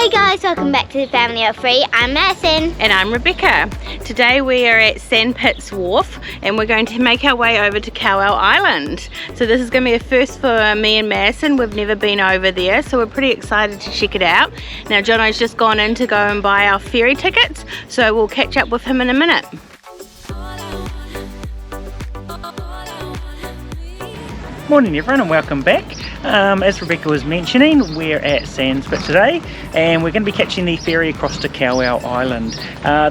Hey guys, welcome back to the Family of Three. I'm Madison. And I'm Rebekah. Today we are at Sandpits Wharf and we're going to make our way over to Kawau Island. So this is going to be a first for me and Madison. We've never been over there, so we're pretty excited to check it out. Now Jono's just gone in to go and buy our ferry tickets, so we'll catch up with him in a minute. Morning everyone and welcome back. As Rebekah was mentioning, we're at Sandspit today and we're going to be catching the ferry across to Kawau Island.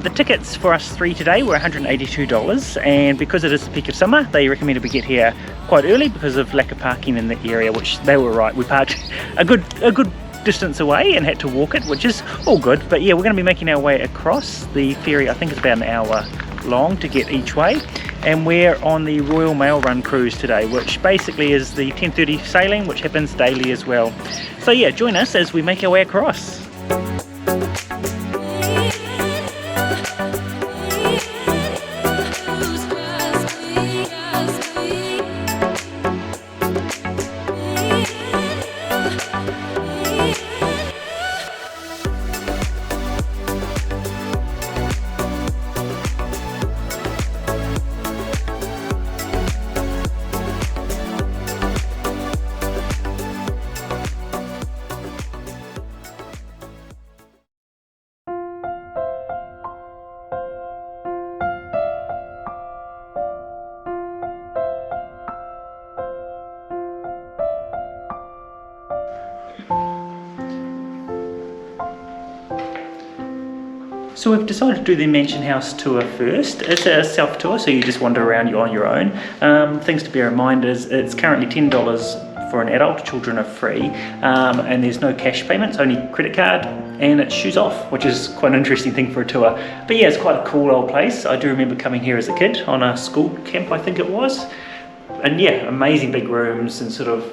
The tickets for us three today were $182, and because it is the peak of summer they recommended we get here quite early because of lack of parking in the area, which they were right. We parked a good distance away and had to walk it, which is all good. But yeah, we're going to be making our way across. The ferry, I think, is about an hour long to get each way, and we're on the Royal Mail Run cruise today, which basically is the 10:30 sailing, which happens daily as well. So yeah, join us as we make our way across. So we've decided to do the Mansion House tour first. It's a self-tour, so you just wander around on your own. Things to bear in mind is it's currently $10 for an adult, children are free, and there's no cash payments, only credit card, and it's shoes off, which is quite an interesting thing for a tour. But yeah, it's quite a cool old place. I do remember coming here as a kid on a school camp, I think it was. And yeah, amazing big rooms and sort of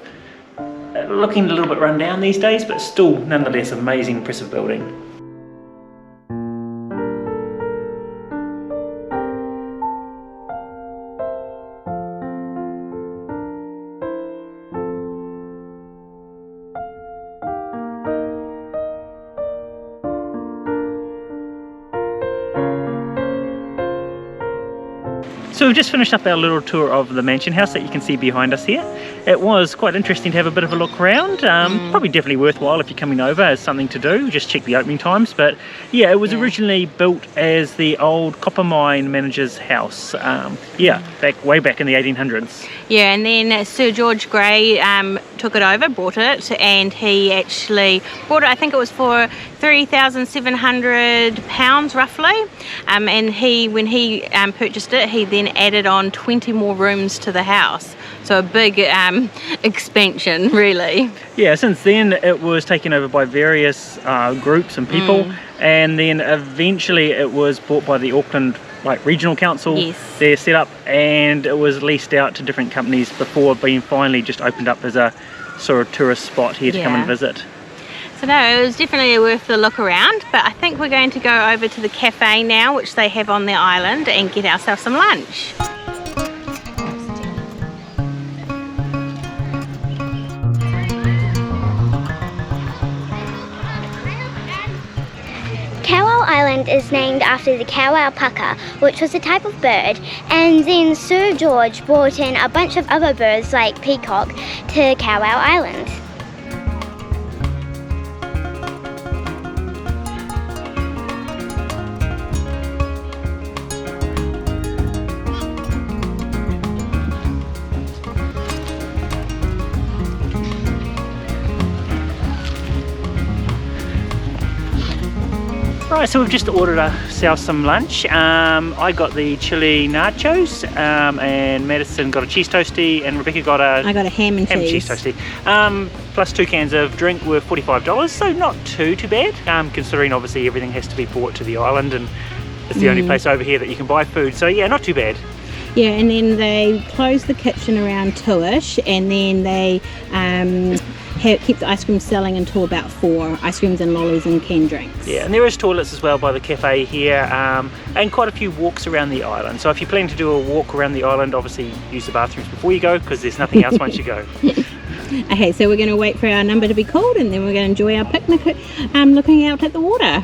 looking a little bit run down these days, but still nonetheless amazing, impressive building. So we've just finished up our little tour of the mansion house that you can see behind us here. It was quite interesting to have a bit of a look around. Probably definitely worthwhile if you're coming over as something to do, just check the opening times. But yeah, it was originally built as the old copper mine manager's house. Way back in the 1800s. Yeah, and then Sir George Grey took it over, bought it, and he actually bought it, I think it was for £3,700 roughly. And when he purchased it, he then added on 20 more rooms to the house. So a big expansion, really. Yeah, since then it was taken over by various groups and people, and then eventually it was bought by the Auckland regional council. Yes. They're set up, and it was leased out to different companies before being finally just opened up as a sort of tourist spot here to come and visit. So no, it was definitely worth the look around, but I think we're going to go over to the cafe now, which they have on the island, and get ourselves some lunch. Kawau Island is named after the Kawau paka, which was a type of bird, and then Sir George brought in a bunch of other birds like peacock to Kawau Island. Right, so we've just ordered ourselves some lunch. I got the chili nachos, and Madison got a cheese toastie, and Rebekah got a ham and cheese toastie. Plus 2 cans of drink were $45, so not too bad, considering obviously everything has to be brought to the island, and it's the only place over here that you can buy food. So yeah, not too bad. Yeah, and then they close the kitchen around 2ish, and then they keep the ice cream selling until about 4, ice creams and lollies and canned drinks. Yeah, and there is toilets as well by the cafe here, and quite a few walks around the island. So if you're planning to do a walk around the island, obviously use the bathrooms before you go, because there's nothing else once you go. Okay, so we're going to wait for our number to be called and then we're going to enjoy our picnic looking out at the water.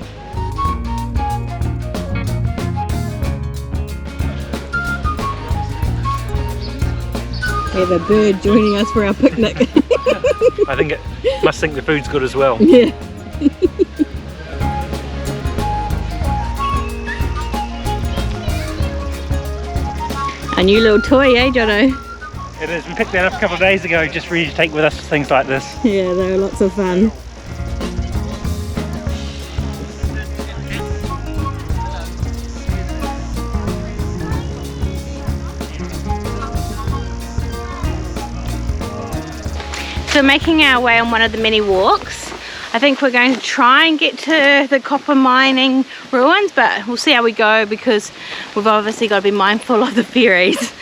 We have a bird joining us for our picnic. I think it must think the food's good as well. Yeah. A new little toy, eh, Jono? It is. We picked that up a couple of days ago, just ready to take with us for things like this. Yeah, they were lots of fun. So making our way on one of the many walks. I think we're going to try and get to the copper mining ruins, but we'll see how we go because we've obviously got to be mindful of the ferries.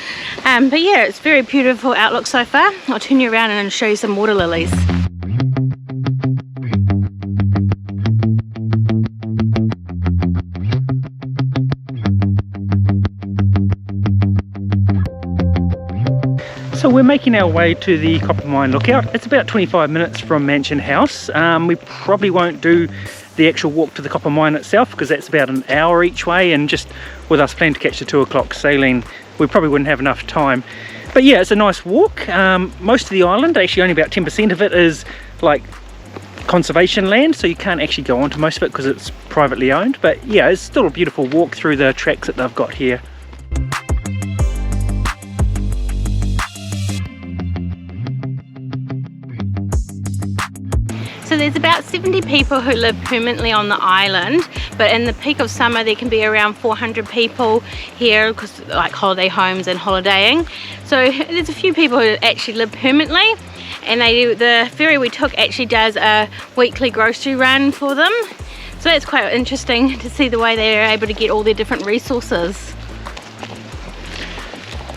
But yeah, it's very beautiful outlook so far. I'll turn you around and show you some water lilies. So we're making our way to the copper mine lookout. It's about 25 minutes from Mansion House. We probably won't do the actual walk to the copper mine itself because that's about an hour each way, and just with us planning to catch the 2 o'clock sailing, we probably wouldn't have enough time. But yeah, it's a nice walk. Most of the island, actually only about 10% of it is like conservation land, so you can't actually go onto most of it because it's privately owned. But yeah, it's still a beautiful walk through the tracks that they've got here. So there's about 70 people who live permanently on the island, but in the peak of summer there can be around 400 people here because like holiday homes and holidaying. So there's a few people who actually live permanently, and the ferry we took actually does a weekly grocery run for them. So that's quite interesting to see the way they're able to get all their different resources.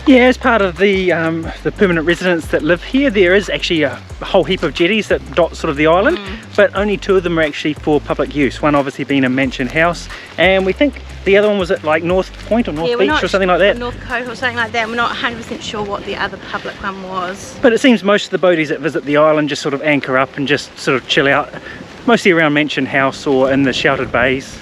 Yeah, as part of the permanent residents that live here, there is actually a whole heap of jetties that dot sort of the island, but only 2 of them are actually for public use. One obviously being a Mansion House, and we think the other one was at like North Point or North Beach or something like that. North Coast or something like that. We're not 100% sure what the other public one was. But it seems most of the boaties that visit the island just sort of anchor up and just sort of chill out, mostly around Mansion House or in the sheltered bays.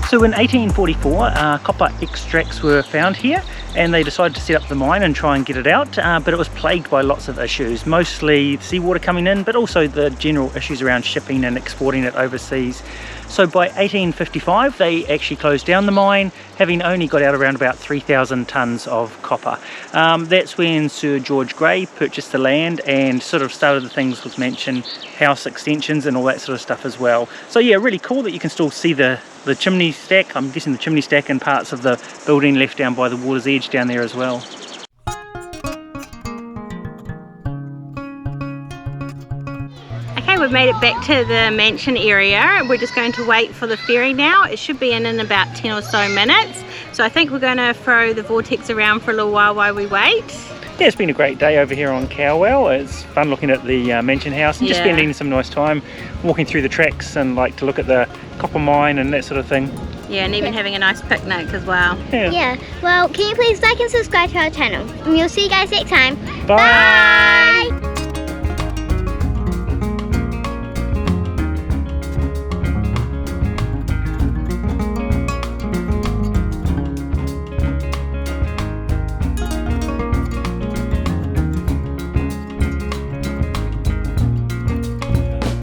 So in 1844, copper extracts were found here, and they decided to set up the mine and try and get it out, but it was plagued by lots of issues, mostly seawater coming in, but also the general issues around shipping and exporting it overseas. So by 1855 they actually closed down the mine, having only got out around about 3,000 tonnes of copper. That's when Sir George Grey purchased the land and sort of started the things with Mansion House extensions and all that sort of stuff as well. So yeah, really cool that you can still see the chimney stack. I'm guessing the chimney stack and parts of the building left down by the water's edge down there as well. Okay, we've made it back to the mansion area. We're just going to wait for the ferry now. It should be in about 10 or so minutes. So I think we're going to throw the vortex around for a little while we wait. Yeah, it's been a great day over here on Kawau. It's fun looking at the Mansion House and just spending some nice time walking through the tracks and like to look at the copper mine and that sort of thing. Yeah, and even having a nice picnic as well. Yeah, well, can you please like and subscribe to our channel? And we'll see you guys next time. Bye. Bye.